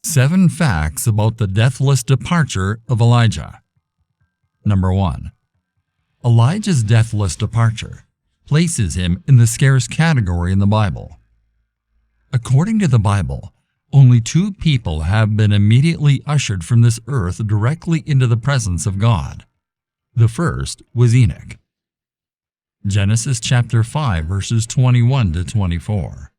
7 facts about the deathless departure of Elijah. Number 1. Elijah's deathless departure places him in the scarce category in the Bible. According to the Bible, only 2 people have been immediately ushered from this earth directly into the presence of God. The first was Enoch. Genesis chapter 5 verses 21 to 24.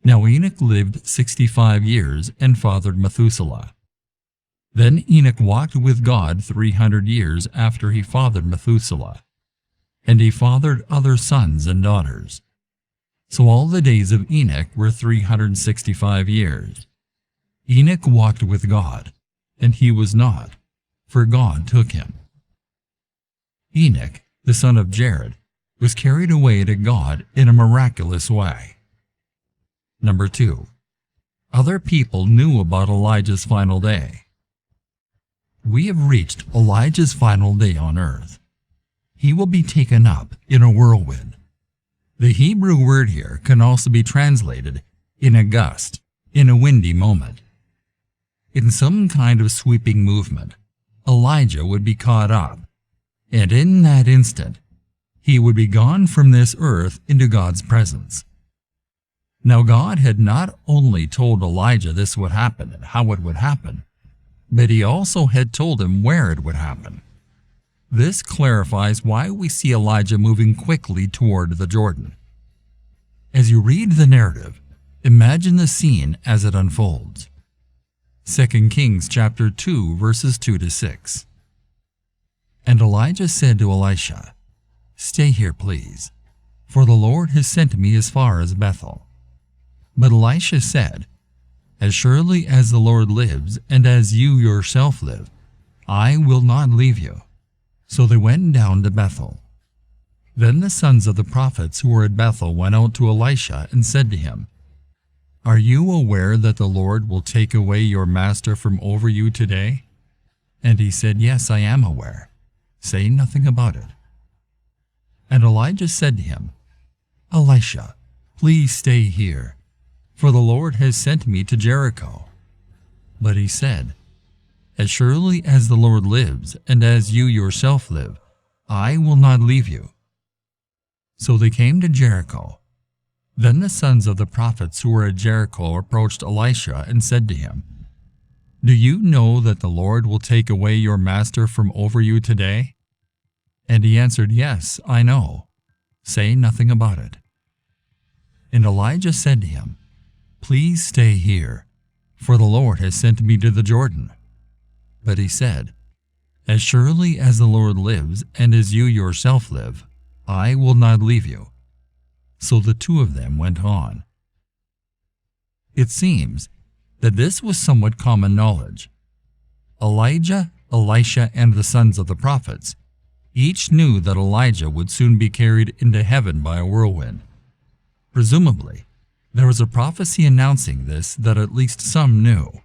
Now Enoch lived 65 years and fathered Methuselah. Then Enoch walked with God 300 years after he fathered Methuselah, and he fathered other sons and daughters. So all the days of Enoch were 365 years. Enoch walked with God, and he was not, for God took him. Enoch, the son of Jared, was carried away to God in a miraculous way. Number 2. Other people knew about Elijah's final day. We have reached Elijah's final day on earth. He will be taken up in a whirlwind. The Hebrew word here can also be translated in a gust, in a windy moment. In some kind of sweeping movement, Elijah would be caught up, and in that instant, he would be gone from this earth into God's presence. Now God had not only told Elijah this would happen and how it would happen, but he also had told him where it would happen. This clarifies why we see Elijah moving quickly toward the Jordan. As you read the narrative, imagine the scene as it unfolds. 2 Kings chapter 2 verses 2 to 6. And Elijah said to Elisha, "Stay here, please, for the Lord has sent me as far as Bethel." But Elisha said, "As surely as the Lord lives, and as you yourself live, I will not leave you." So they went down to Bethel. Then the sons of the prophets who were at Bethel went out to Elisha and said to him, "Are you aware that the Lord will take away your master from over you today?" And he said, "Yes, I am aware. Say nothing about it." And Elijah said to him, "Elisha, please stay here, for the Lord has sent me to Jericho." But he said, "As surely as the Lord lives, and as you yourself live, I will not leave you." So they came to Jericho. Then the sons of the prophets who were at Jericho approached Elisha and said to him, "Do you know that the Lord will take away your master from over you today?" And he answered, "Yes, I know. Say nothing about it." And Elijah said to him, "Please stay here, for the Lord has sent me to the Jordan." But he said, "As surely as the Lord lives, and as you yourself live, I will not leave you." So the 2 of them went on. It seems that this was somewhat common knowledge. Elijah, Elisha, and the sons of the prophets each knew that Elijah would soon be carried into heaven by a whirlwind. Presumably, there was a prophecy announcing this that at least some knew.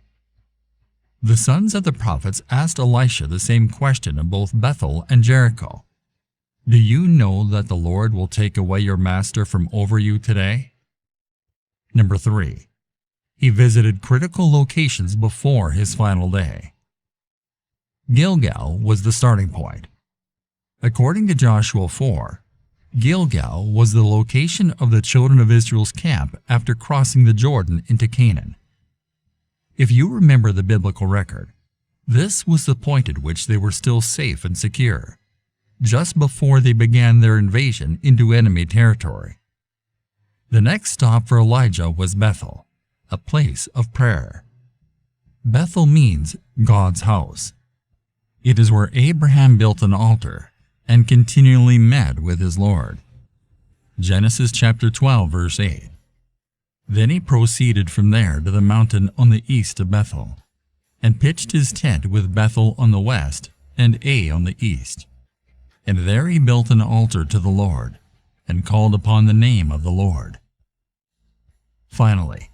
The sons of the prophets asked Elisha the same question in both Bethel and Jericho. "Do you know that the Lord will take away your master from over you today?" Number 3. He visited critical locations before his final day. Gilgal was the starting point. According to Joshua 4, Gilgal was the location of the children of Israel's camp after crossing the Jordan into Canaan. If you remember the biblical record, this was the point at which they were still safe and secure, just before they began their invasion into enemy territory. The next stop for Elijah was Bethel, a place of prayer. Bethel means God's house. It is where Abraham built an altar and continually met with his Lord. Genesis chapter 12 verse 8. Then he proceeded from there to the mountain on the east of Bethel, and pitched his tent with Bethel on the west and Ai on the east. And there he built an altar to the Lord, and called upon the name of the Lord. Finally,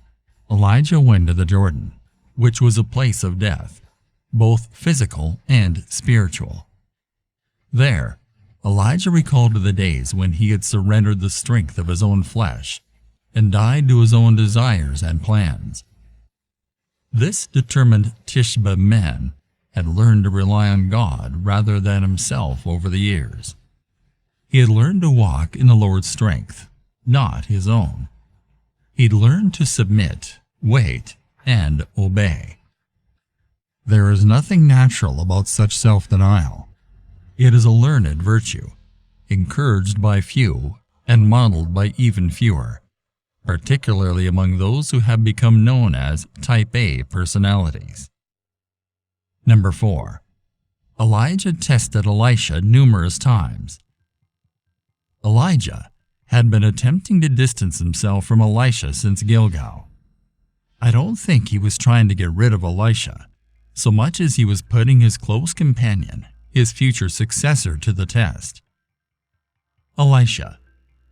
Elijah went to the Jordan, which was a place of death, both physical and spiritual. There, Elijah recalled the days when he had surrendered the strength of his own flesh and died to his own desires and plans. This determined Tishbe man had learned to rely on God rather than himself over the years. He had learned to walk in the Lord's strength, not his own. He'd learned to submit, wait, and obey. There is nothing natural about such self-denial. It is a learned virtue, encouraged by few and modeled by even fewer, particularly among those who have become known as Type A personalities. Number 4. Elijah tested Elisha numerous times. Elijah had been attempting to distance himself from Elisha since Gilgal. I don't think he was trying to get rid of Elisha, so much as he was putting his close companion, his future successor, to the test. Elisha,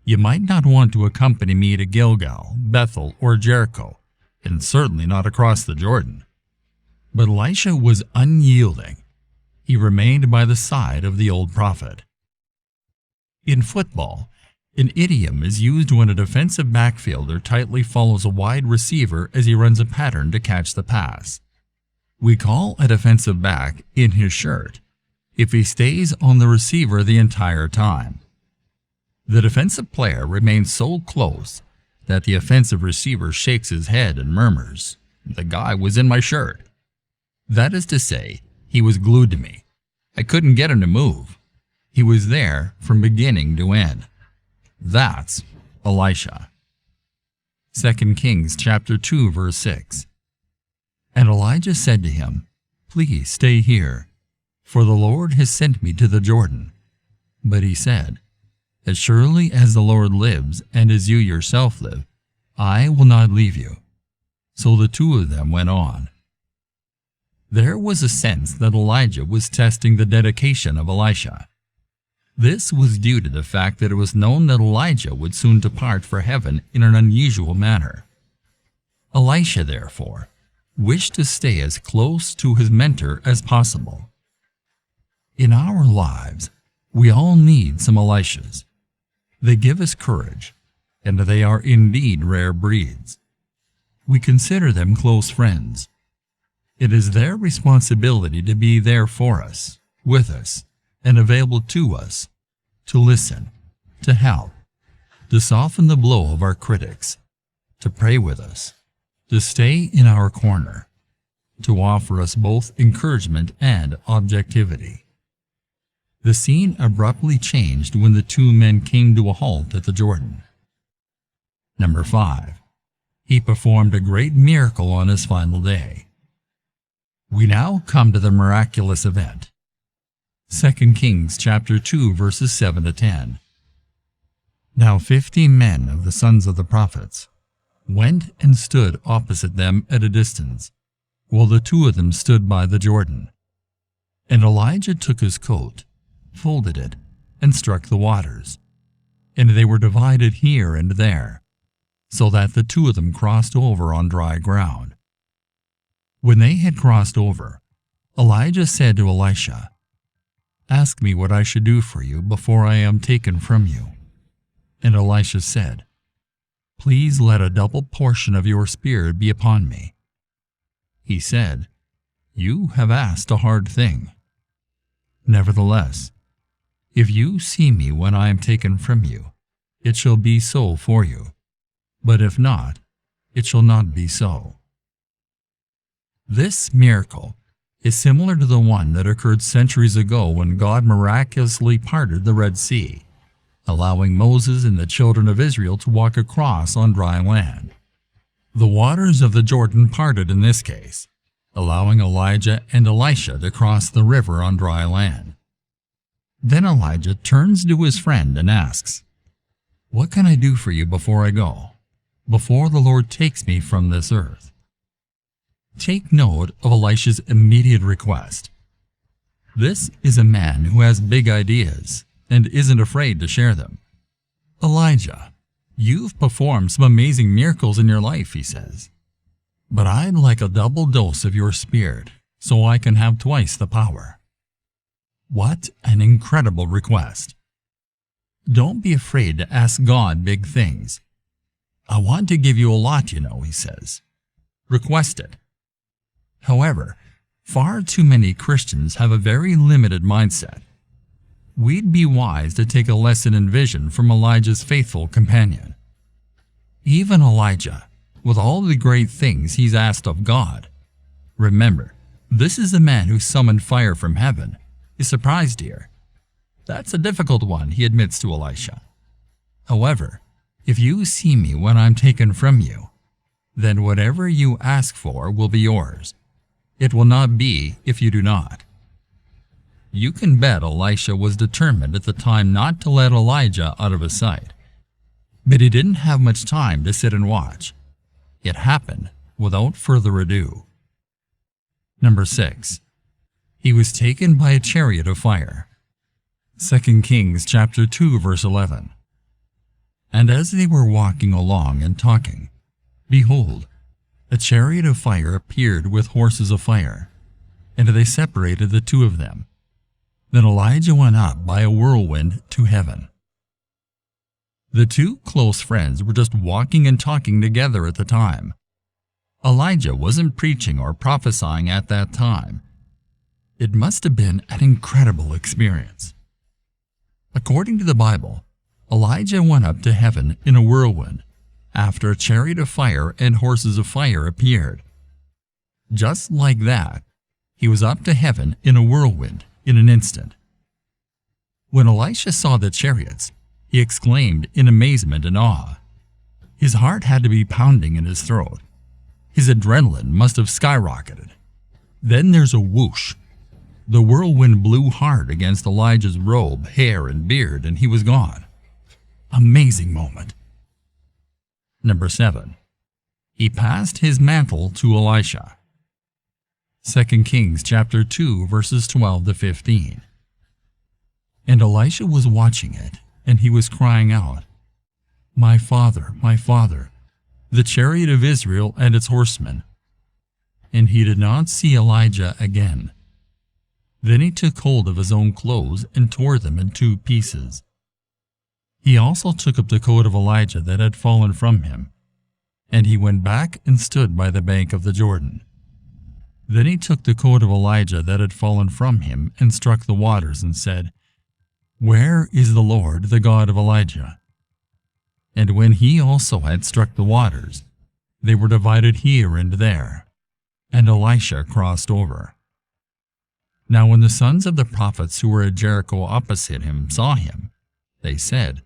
you might not want to accompany me to Gilgal, Bethel, or Jericho, and certainly not across the Jordan. But Elisha was unyielding. He remained by the side of the old prophet. In football, an idiom is used when a defensive backfielder tightly follows a wide receiver as he runs a pattern to catch the pass. We call a defensive back in his shirt if he stays on the receiver the entire time. The defensive player remains so close that the offensive receiver shakes his head and murmurs, "The guy was in my shirt." That is to say, he was glued to me. I couldn't get him to move. He was there from beginning to end. That's Elisha. 2 Kings chapter 2 verse 6. And Elijah said to him, "Please stay here, for the Lord has sent me to the Jordan." But he said, "As surely as the Lord lives and as you yourself live, I will not leave you." So the two of them went on. There was a sense that Elijah was testing the dedication of Elisha. This was due to the fact that it was known that Elijah would soon depart for heaven in an unusual manner. Elisha, therefore, wished to stay as close to his mentor as possible. In our lives, we all need some Elishas. They give us courage, and they are indeed rare breeds. We consider them close friends. It is their responsibility to be there for us, with us, and available to us, to listen, to help, to soften the blow of our critics, to pray with us, to stay in our corner, to offer us both encouragement and objectivity. The scene abruptly changed when the two men came to a halt at the Jordan. Number 5. He performed a great miracle on his final day. We now come to the miraculous event. 2 Kings chapter 2 verses 7 to 10. Now 50 men of the sons of the prophets went and stood opposite them at a distance, while the two of them stood by the Jordan. And Elijah took his coat, folded it, and struck the waters, and they were divided here and there, so that the two of them crossed over on dry ground. When they had crossed over, Elijah said to Elisha, "Ask me what I should do for you before I am taken from you." And Elisha said, "Please let a double portion of your spirit be upon me." He said, "You have asked a hard thing. Nevertheless, if you see me when I am taken from you, it shall be so for you. But if not, it shall not be so." This miracle is similar to the one that occurred centuries ago when God miraculously parted the Red Sea, allowing Moses and the children of Israel to walk across on dry land. The waters of the Jordan parted in this case, allowing Elijah and Elisha to cross the river on dry land. Then Elijah turns to his friend and asks, "What can I do for you before I go, before the Lord takes me from this earth?" Take note of Elisha's immediate request. This is a man who has big ideas and isn't afraid to share them. "Elijah, you've performed some amazing miracles in your life," he says, "but I'd like a double dose of your spirit so I can have twice the power." What an incredible request. Don't be afraid to ask God big things. "I want to give you a lot, you know," he says. "Request it." However, far too many Christians have a very limited mindset. We'd be wise to take a lesson in vision from Elijah's faithful companion. Even Elijah, with all the great things he's asked of God. Remember, this is the man who summoned fire from heaven, is surprised here. That's a difficult one, he admits to Elisha. However, if you see me when I'm taken from you, then whatever you ask for will be yours. It will not be if you do not. You can bet Elisha was determined at the time not to let Elijah out of his sight. But he didn't have much time to sit and watch. It happened without further ado. Number 6. He was taken by a chariot of fire. 2 Kings chapter 2 verse 11. And as they were walking along and talking, behold, a chariot of fire appeared with horses of fire, and they separated the two of them. Then Elijah went up by a whirlwind to heaven. The two close friends were just walking and talking together at the time. Elijah wasn't preaching or prophesying at that time. It must have been an incredible experience. According to the Bible, Elijah went up to heaven in a whirlwind after a chariot of fire and horses of fire appeared. Just like that, he was up to heaven in a whirlwind in an instant. When Elisha saw the chariots, he exclaimed in amazement and awe. His heart had to be pounding in his throat. His adrenaline must have skyrocketed. Then there's a whoosh. The whirlwind blew hard against Elijah's robe, hair, and beard, and he was gone. Amazing moment. Number 7. He passed his mantle to Elisha. 2 Kings chapter 2 verses 12 to 15. And Elisha was watching it, and he was crying out, my father, the chariot of Israel and its horsemen. And he did not see Elijah again. Then he took hold of his own clothes and tore them in 2 pieces. He also took up the coat of Elijah that had fallen from him, and he went back and stood by the bank of the Jordan. Then he took the coat of Elijah that had fallen from him and struck the waters and said, where is the Lord, the God of Elijah? And when he also had struck the waters, they were divided here and there, and Elisha crossed over. Now when the sons of the prophets who were at Jericho opposite him saw him, they said,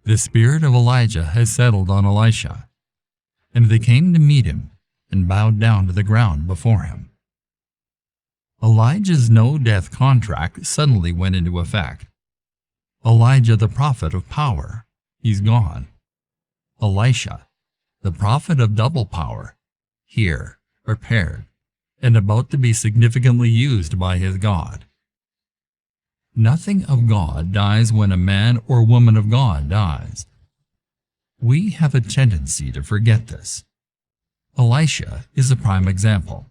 the spirit of Elijah has settled on Elisha. And they came to meet him and bowed down to the ground before him. Elijah's no-death contract suddenly went into effect. Elijah, the prophet of power, he's gone. Elisha, the prophet of double power, here, prepared, and about to be significantly used by his God. Nothing of God dies when a man or woman of God dies. We have a tendency to forget this. Elisha is a prime example.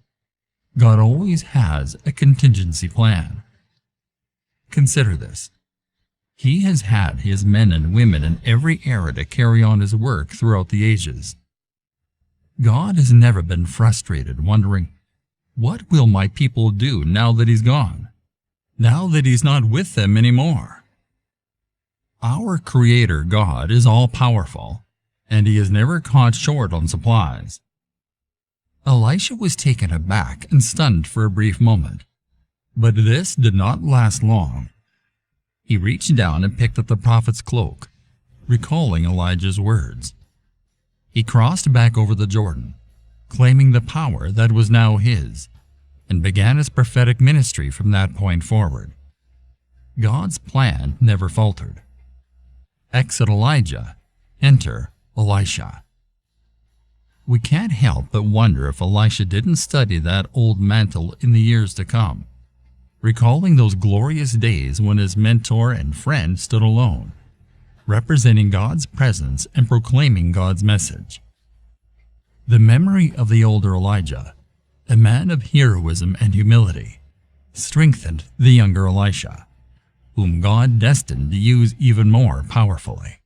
God always has a contingency plan. Consider this. He has had his men and women in every era to carry on his work throughout the ages. God has never been frustrated, wondering, what will my people do now that he's gone? Now that he's not with them anymore? Our Creator God is all-powerful, and he is never caught short on supplies. Elisha was taken aback and stunned for a brief moment, but this did not last long. He reached down and picked up the prophet's cloak, recalling Elijah's words. He crossed back over the Jordan, claiming the power that was now his, and began his prophetic ministry from that point forward. God's plan never faltered. Exit Elijah, enter Elisha. We can't help but wonder if Elisha didn't study that old mantle in the years to come, recalling those glorious days when his mentor and friend stood alone, representing God's presence and proclaiming God's message. The memory of the older Elijah, a man of heroism and humility, strengthened the younger Elisha, whom God destined to use even more powerfully.